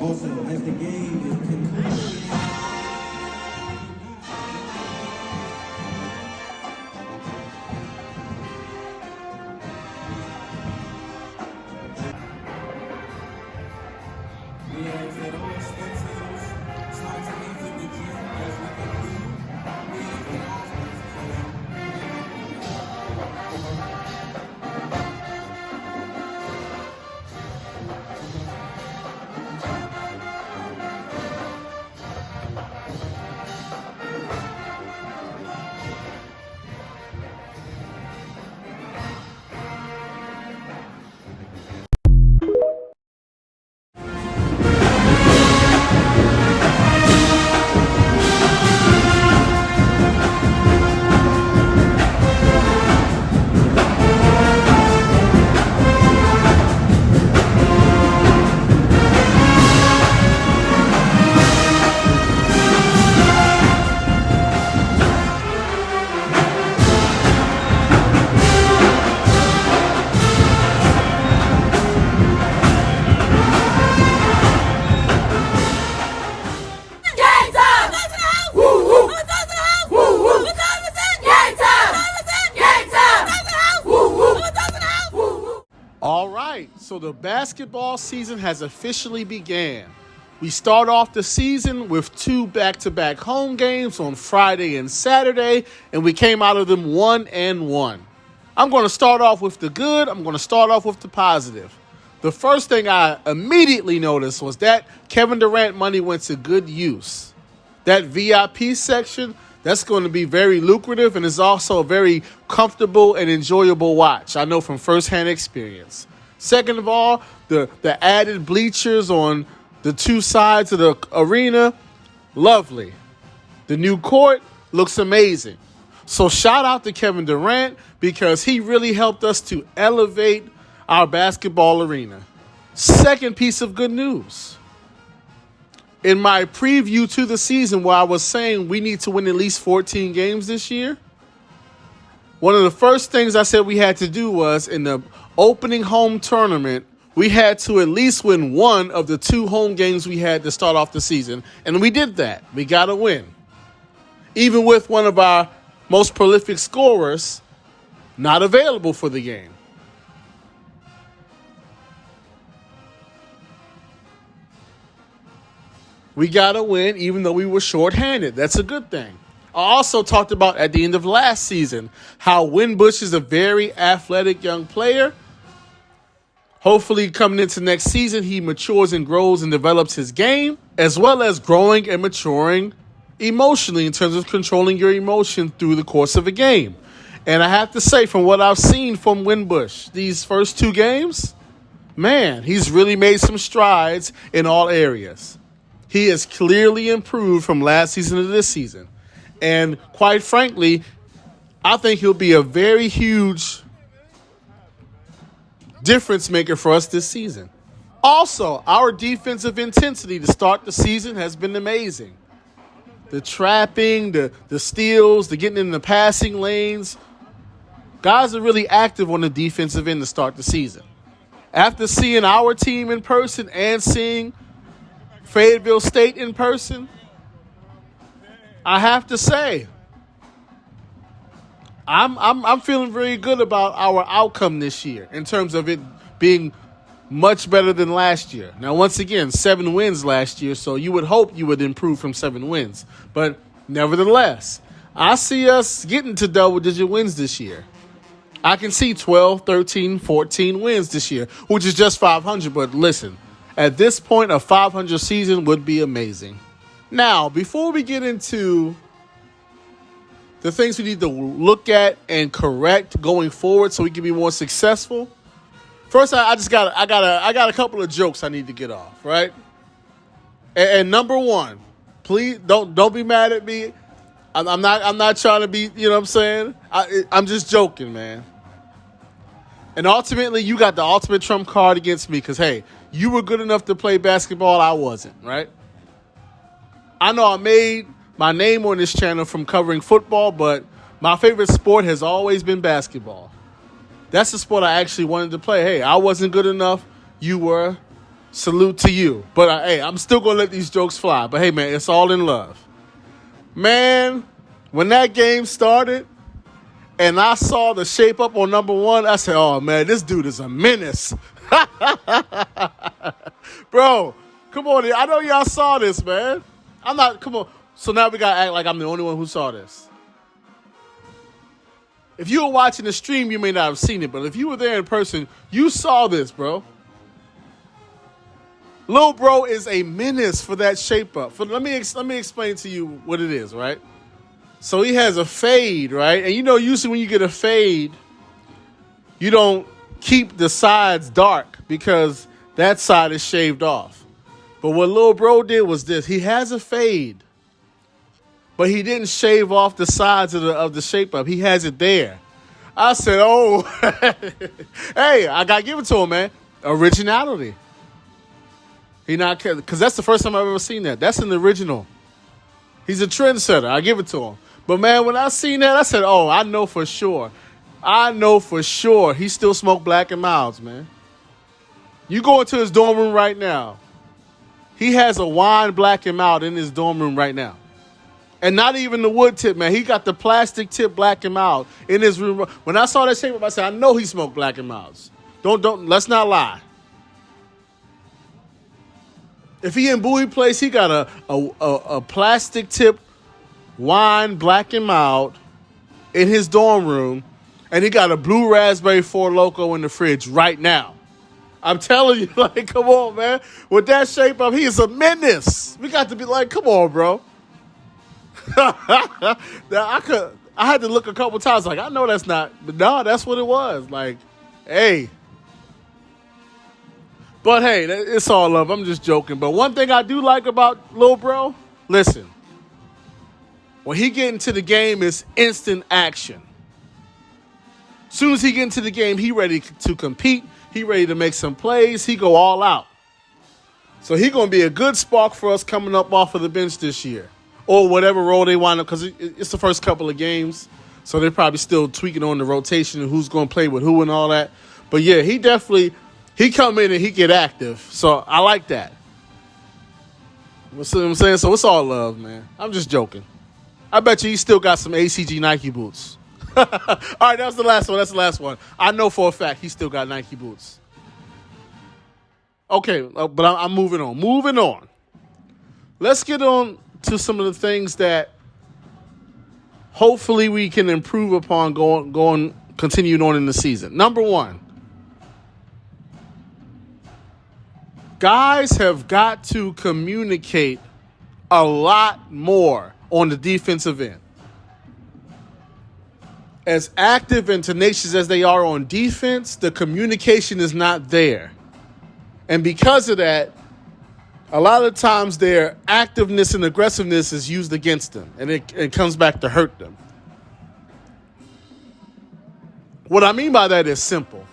Also, as the game is concluding. We ask that all spectators start to exit the gym as we conclude. We ask that all All right, so the basketball season has officially began. We start off the season with 2 back-to-back home games on Friday and Saturday, and we came out of them 1-1. I'm going to start off with the good. I'm going to start off with the positive. The first thing I immediately noticed was that Kevin Durant money went to good use. That VIP section, that's going to be very lucrative and is also a very comfortable and enjoyable watch. I know from firsthand experience. Second of all, the added bleachers on the 2 sides of the arena, lovely. The new court looks amazing. So shout out to Kevin Durant because he really helped us to elevate our basketball arena. Second piece of good news. In my preview to the season where I was saying we need to win at least 14 games this year, one of the first things I said we had to do was in the opening home tournament, we had to at least win one of the 2 home games we had to start off the season. And we did that. We got to win. Even with one of our most prolific scorers not available for the game. We got to win even though we were shorthanded. That's a good thing. I also talked about at the end of last season how Winbush is a very athletic young player. Hopefully coming into next season, he matures and grows and develops his game, as well as growing and maturing emotionally in terms of controlling your emotion through the course of a game. And I have to say, from what I've seen from Winbush these first 2 games, man, he's really made some strides in all areas. He has clearly improved from last season to this season. And quite frankly, I think he'll be a very huge difference maker for us this season. Also, our defensive intensity to start the season has been amazing. The trapping, the steals, the getting in the passing lanes. Guys are really active on the defensive end to start the season. After seeing our team in person and seeing Fayetteville State in person, I have to say, I'm feeling very good about our outcome this year in terms of it being much better than last year. Now, once again, 7 wins last year, so you would hope you would improve from 7 wins. But nevertheless, I see us getting to double-digit wins this year. I can see 12, 13, 14 wins this year, which is just 500. But listen, at this point, a 500 season would be amazing. Now, before we get into the things we need to look at and correct going forward so we can be more successful, first, I got a couple of jokes I need to get off, right? And number one, please don't be mad at me. I'm not trying to be, you know what I'm saying? I'm just joking, man. And ultimately, you got the ultimate trump card against me because, hey, you were good enough to play basketball. I wasn't, right? I know I made my name on this channel from covering football, but my favorite sport has always been basketball. That's the sport I actually wanted to play. Hey, I wasn't good enough. You were. Salute to you. But hey, I'm still going to let these jokes fly. But hey, man, it's all in love. Man, when that game started and I saw the shape up on number 1, I said, oh, man, this dude is a menace. Bro, come on. I know y'all saw this, man. Come on. So now we got to act like I'm the only one who saw this. If you were watching the stream, you may not have seen it. But if you were there in person, you saw this, bro. Lil Bro is a menace for that shape up. Let me explain to you what it is, right? So he has a fade, right? And you know, usually when you get a fade, you don't keep the sides dark because that side is shaved off. But what Lil Bro did was this. He has a fade, but he didn't shave off the sides of the shape up. He has it there. I said, oh, hey, I got to give it to him, man. Originality. Because that's the first time I've ever seen that. That's an original. He's a trendsetter. I give it to him. But, man, when I seen that, I said, oh, I know for sure. He still smoked Black and Milds, man. You go into his dorm room right now. He has a wine Black and Mild in his dorm room right now. And not even the wood tip, man. He got the plastic tip Black and Mild in his room. When I saw that shape up, I said, I know he smoked Black and Milds. Let's not lie. If he in Bowie place, he got a plastic tip wine Black and Mild in his dorm room, and he got a blue raspberry 4 Loco in the fridge right now. I'm telling you, like, come on, man. With that shape up, he is a menace. We got to be like, come on, bro. I had to look a couple times, like, I know that's not, but no, that's what it was. Like, hey. But hey, it's all love. I'm just joking. But one thing I do like about Lil Bro, listen, when he get into the game, it's instant action. As soon as he get into the game, he ready to compete. He ready to make some plays. He go all out. So he going to be a good spark for us coming up off of the bench this year. Or whatever role they wind up, because it's the first couple of games. So they're probably still tweaking on the rotation and who's going to play with who and all that. But yeah, he come in and he get active. So I like that. You see what I'm saying? So it's all love, man. I'm just joking. I bet you he still got some ACG Nike boots. All right, that was the last one. That's the last one. I know for a fact he still got Nike boots. Okay, but I'm moving on. Moving on. Let's get on to some of the things that hopefully we can improve upon continuing on in the season. Number 1. Guys have got to communicate a lot more on the defensive end. As active and tenacious as they are on defense, the communication is not there. And because of that, a lot of times their activeness and aggressiveness is used against them, and it comes back to hurt them. What I mean by that is simple.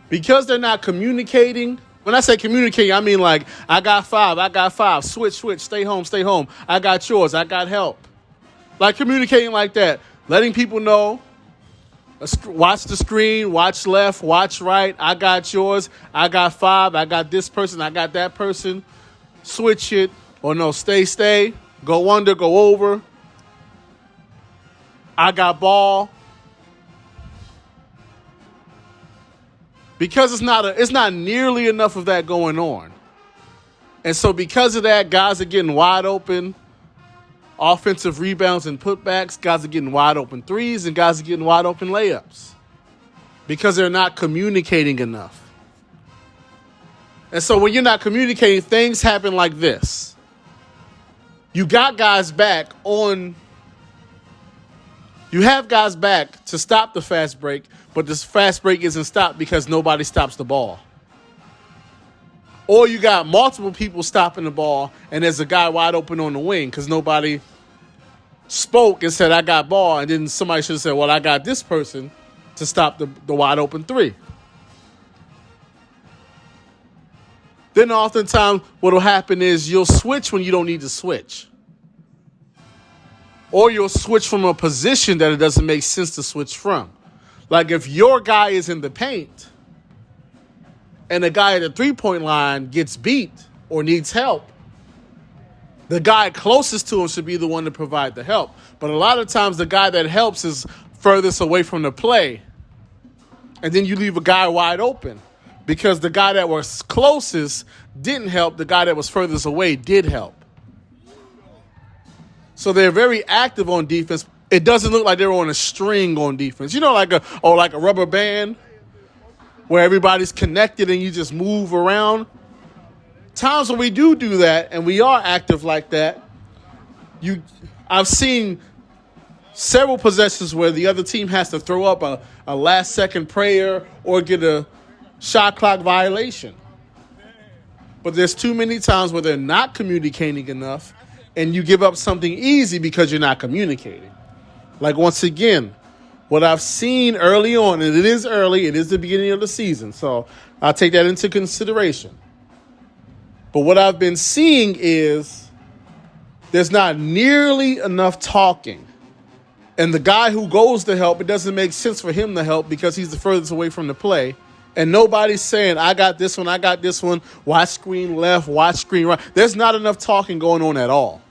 Because they're not communicating. When I say communicating, I mean like, I got five, switch, stay home, I got yours, I got help. Like communicating like that, letting people know, watch the screen, watch left, watch right, I got yours, I got 5, I got this person, I got that person, switch it, or no, stay, go under, go over, I got ball. Because it's not nearly enough of that going on. And so because of that, guys are getting wide open offensive rebounds and putbacks. Guys are getting wide open threes, and guys are getting wide open layups. Because they're not communicating enough. And so when you're not communicating, things happen like this. You got guys back on. You have guys back to stop the fast break, but this fast break isn't stopped because nobody stops the ball. Or you got multiple people stopping the ball, and there's a guy wide open on the wing because nobody spoke and said, I got ball, and then somebody should have said, well, I got this person to stop the wide open 3. Then oftentimes what will happen is you'll switch when you don't need to switch. Or you'll switch from a position that it doesn't make sense to switch from. Like if your guy is in the paint and the guy at the three-point line gets beat or needs help, the guy closest to him should be the one to provide the help. But a lot of times the guy that helps is furthest away from the play. And then you leave a guy wide open because the guy that was closest didn't help. The guy that was furthest away did help. So they're very active on defense. It doesn't look like they're on a string on defense. You know, like a rubber band where everybody's connected and you just move around. Times when we do that and we are active like that, I've seen several possessions where the other team has to throw up a last-second prayer or get a shot clock violation. But there's too many times where they're not communicating enough and you give up something easy because you're not communicating. Like, once again, what I've seen early on, and it is early, it is the beginning of the season, so I'll take that into consideration. But what I've been seeing is there's not nearly enough talking. And the guy who goes to help, it doesn't make sense for him to help because he's the furthest away from the play. And nobody's saying, I got this one, watch screen left, watch screen right. There's not enough talking going on at all.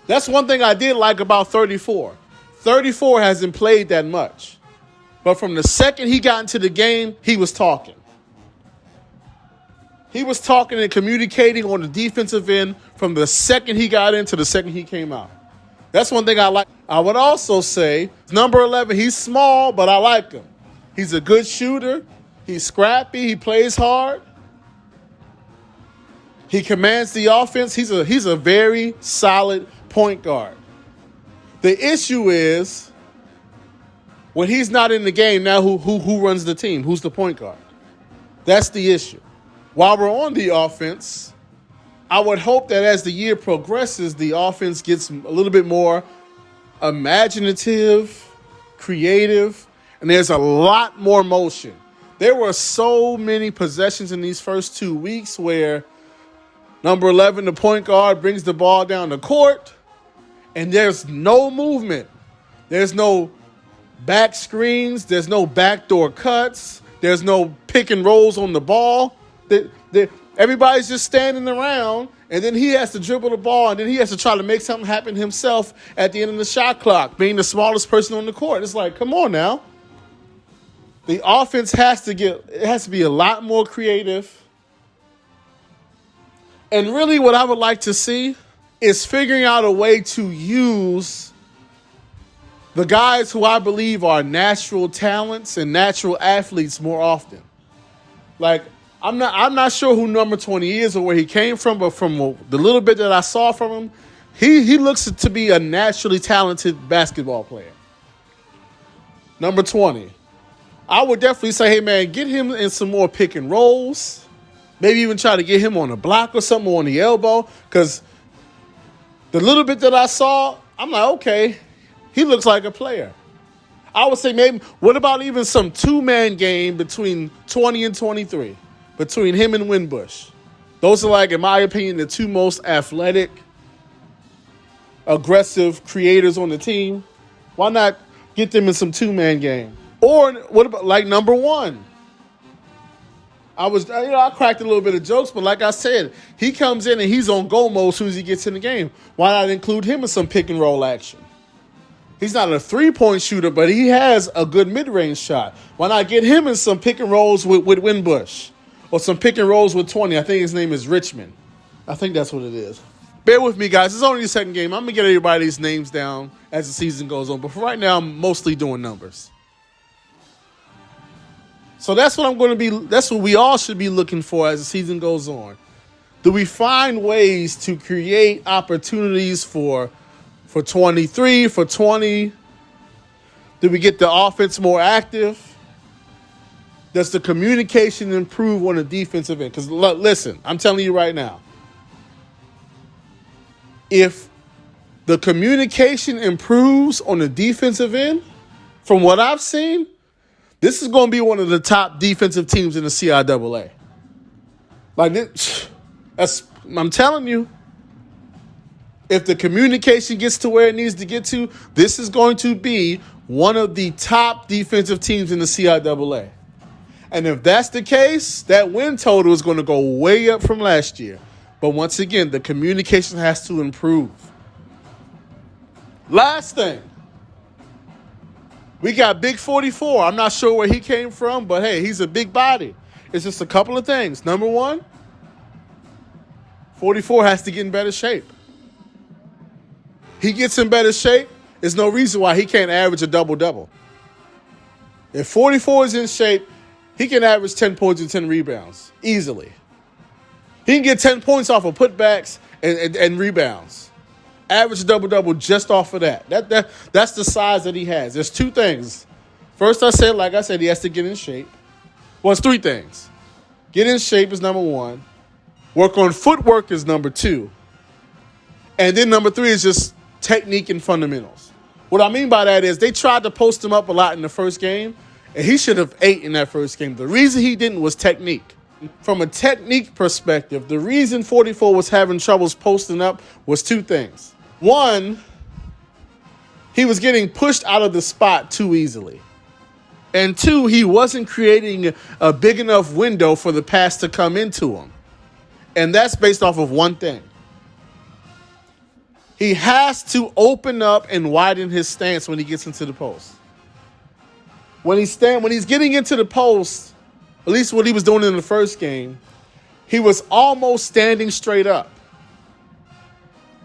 That's one thing I did like about 34. 34 hasn't played that much. But from the second he got into the game, he was talking. He was talking and communicating on the defensive end from the second he got in to the second he came out. That's one thing I like. I would also say, number 11, he's small, but I like him. He's a good shooter. He's scrappy. He plays hard. He commands the offense. He's a very solid point guard. The issue is when he's not in the game, now who runs the team? Who's the point guard? That's the issue. While we're on the offense, I would hope that as the year progresses, the offense gets a little bit more imaginative, creative, and there's a lot more motion. There were so many possessions in these first 2 weeks where number 11, the point guard, brings the ball down the court, and there's no movement. There's no back screens. There's no backdoor cuts. There's no pick and rolls on the ball. Everybody's just standing around, and then he has to dribble the ball, and then he has to try to make something happen himself at the end of the shot clock, being the smallest person on the court. It's like, come on now. The offense has to be a lot more creative. And really what I would like to see is figuring out a way to use the guys who I believe are natural talents and natural athletes more often. Like, I'm not sure who number 20 is or where he came from, but from the little bit that I saw from him, he looks to be a naturally talented basketball player. Number 20. I would definitely say, hey, man, get him in some more pick and rolls. Maybe even try to get him on a block or something on the elbow. Because the little bit that I saw, I'm like, okay, he looks like a player. I would say maybe, what about even some two-man game between 20 and 23? Between him and Winbush. Those are, like, in my opinion, the two most athletic, aggressive creators on the team. Why not get them in some two-man game? Or what about, like, number 1? I cracked a little bit of jokes, but like I said, he comes in and he's on go mode as soon as he gets in the game. Why not include him in some pick and roll action? He's not a three-point shooter, but he has a good mid-range shot. Why not get him in some pick and rolls with Winbush? Or some pick and rolls with 20. I think his name is Richmond. I think that's what it is. Bear with me, guys. It's only the second game. I'm going to get everybody's names down as the season goes on. But for right now, I'm mostly doing numbers. So that's what we all should be looking for as the season goes on. Do we find ways to create opportunities for 23, for 20? Do we get the offense more active? Does the communication improve on the defensive end? Because listen, I'm telling you right now, if the communication improves on the defensive end, from what I've seen, this is going to be one of the top defensive teams in the CIAA. I'm telling you, if the communication gets to where it needs to get to, this is going to be one of the top defensive teams in the CIAA. And if that's the case, that win total is going to go way up from last year. But once again, the communication has to improve. Last thing. We got Big 44. I'm not sure where he came from, but hey, he's a big body. It's just a couple of things. Number one, 44 has to get in better shape. He gets in better shape, there's no reason why he can't average a double-double. If 44 is in shape, he can average 10 points and 10 rebounds easily. He can get 10 points off of putbacks and rebounds. Average double-double just off of that. That's the size that he has. There's two things. First, like I said, he has to get in shape. Well, it's three things. Get in shape is number one. Work on footwork is number two. And then number three is just technique and fundamentals. What I mean by that is they tried to post him up a lot in the first game, and he should have ate in that first game. The reason he didn't was technique. From a technique perspective, the reason 44 was having troubles posting up was two things. One, he was getting pushed out of the spot too easily. And two, he wasn't creating a big enough window for the pass to come into him. And that's based off of one thing. He has to open up and widen his stance when he gets into the post. When he's getting into the post, at least what he was doing in the first game, he was almost standing straight up.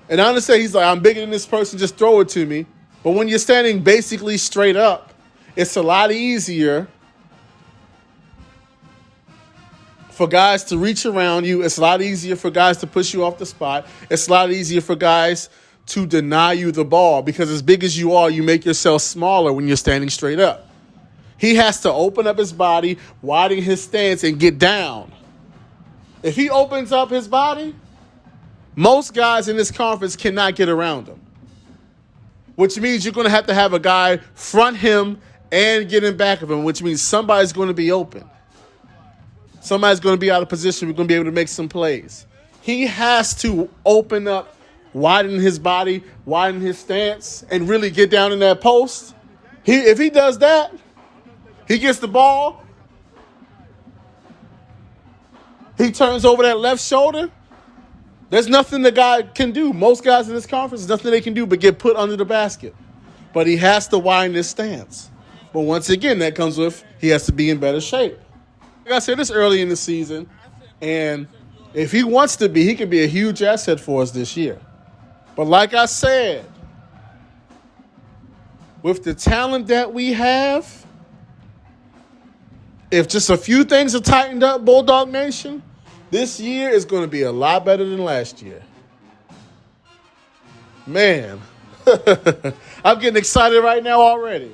And I understand he's like, I'm bigger than this person, just throw it to me. But when you're standing basically straight up, it's a lot easier for guys to reach around you. It's a lot easier for guys to push you off the spot. It's a lot easier for guys to deny you the ball because as big as you are, you make yourself smaller when you're standing straight up. He has to open up his body, widen his stance, and get down. If he opens up his body, most guys in this conference cannot get around him, which means you're going to have a guy front him and get in back of him, which means somebody's going to be open. Somebody's going to be out of position. We're going to be able to make some plays. He has to open up, widen his body, widen his stance, and really get down in that post. If he does that, he gets the ball, he turns over that left shoulder, there's nothing the guy can do. Most guys in this conference, there's nothing they can do but get put under the basket. But he has to widen his stance. But once again, that comes with he has to be in better shape. Like I said, this early in the season, and if he wants to be, he can be a huge asset for us this year. But like I said, with the talent that we have, if just a few things are tightened up, Bulldog Nation, this year is going to be a lot better than last year. Man, I'm getting excited right now already.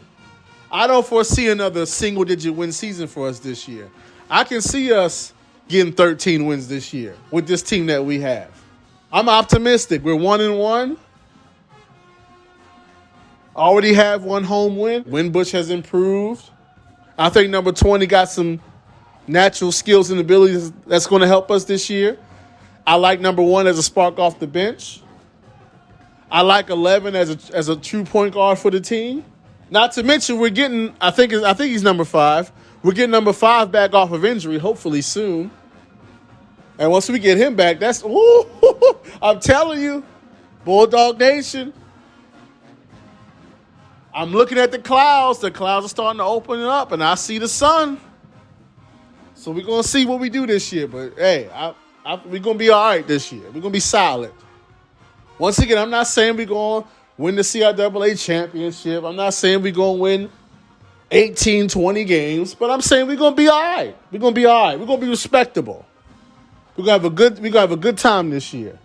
I don't foresee another single-digit win season for us this year. I can see us getting 13 wins this year with this team that we have. I'm optimistic. We're 1-1. Already have one home win. Winbush has improved. I think number 20 got some natural skills and abilities that's going to help us this year. I like number 1 as a spark off the bench. I like 11 as a true point guard for the team. Not to mention we're getting, I think he's number 5. We're getting number 5 back off of injury, hopefully soon. And once we get him back, I'm telling you, Bulldog Nation. I'm looking at the clouds. The clouds are starting to open up, and I see the sun. So we're going to see what we do this year. But, hey, we're going to be all right this year. We're going to be solid. Once again, I'm not saying we're going to win the CIAA championship. I'm not saying we're going to win 18, 20 games. But I'm saying we're going to be all right. We're going to be all right. We're going to be respectable. We're going to have a good time this year.